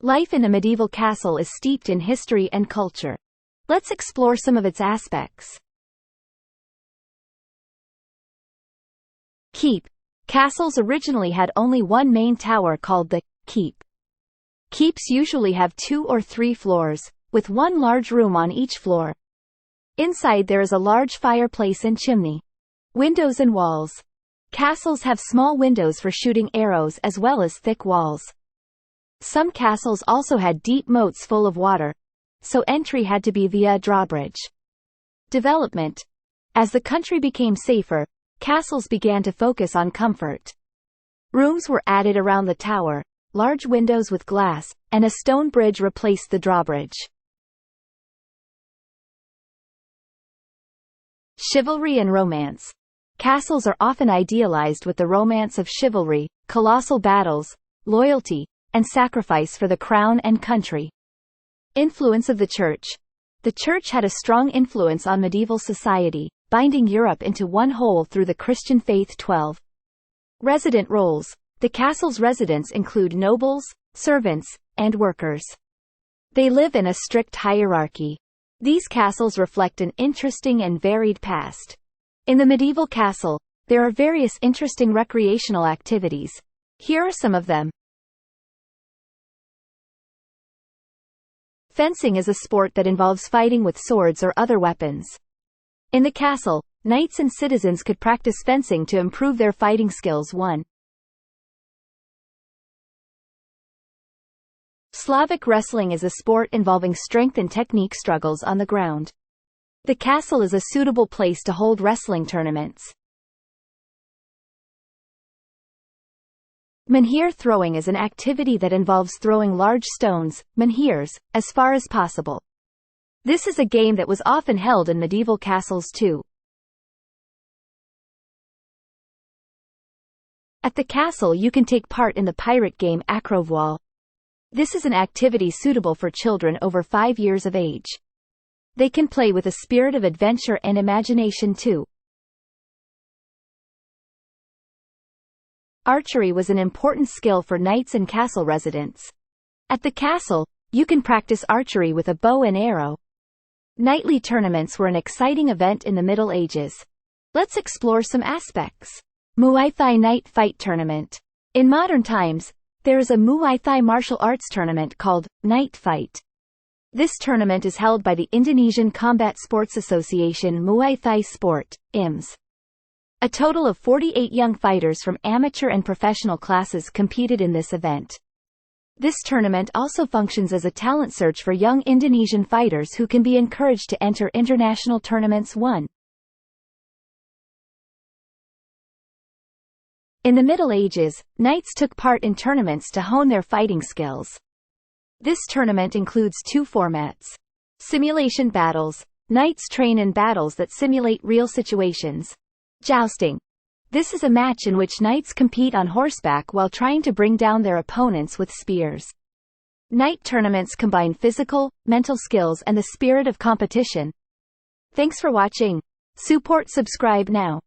Life in a medieval castle is steeped in history and culture. Let's explore some of its aspects. Keep. Castles originally had only one main tower called the keep. Keeps usually have 2 or 3 floors, with one large room on each floor. Inside there is a large fireplace and chimney. Windows and walls. Castles have small windows for shooting arrows as well as thick walls. Some castles also had deep moats full of water, so entry had to be via a drawbridge. Development. As the country became safer, castles began to focus on comfort. Rooms were added around the tower, large windows with glass, and a stone bridge replaced the drawbridge. Chivalry and romance. Castles are often idealized with the romance of chivalry, colossal battles, loyalty, and sacrifice for the crown and country. Influence of the Church. The Church had a strong influence on medieval society, binding Europe into one whole through the Christian faith. 12. Resident roles. The castle's residents include nobles, servants, and workers. They live in a strict hierarchy. These castles reflect an interesting and varied past. In the medieval castle, there are various interesting recreational activities. Here are some of them. Fencing is a sport that involves fighting with swords or other weapons. In the castle, knights and citizens could practice fencing to improve their fighting skills. 1. Slavic wrestling is a sport involving strength and technique struggles on the ground. The castle is a suitable place to hold wrestling tournaments. Menhir throwing is an activity that involves throwing large stones, menhirs, as far as possible. This is a game that was often held in medieval castles too. At the castle you can take part in the pirate game Acrovoile. This is an activity suitable for children over 5 years of age. They can play with a spirit of adventure and imagination too. Archery was an important skill for knights and castle residents. At the castle, you can practice archery with a bow and arrow. Knightly tournaments were an exciting event in the Middle Ages. Let's explore some aspects. Muay Thai Night Fight Tournament. In modern times, there is a Muay Thai martial arts tournament called Night Fight. This tournament is held by the Indonesian Combat Sports Association Muay Thai Sport, IMS. A total of 48 young fighters from amateur and professional classes competed in this event. This tournament also functions as a talent search for young Indonesian fighters who can be encouraged to enter international tournaments. 1. In the Middle Ages, knights took part in tournaments to hone their fighting skills. This tournament includes 2 formats. Simulation battles. Knights train in battles that simulate real situations. Jousting. This is a match in which knights compete on horseback while trying to bring down their opponents with spears. Knight tournaments combine physical, mental skills and the spirit of competition. Thanks for watching. Support subscribe now.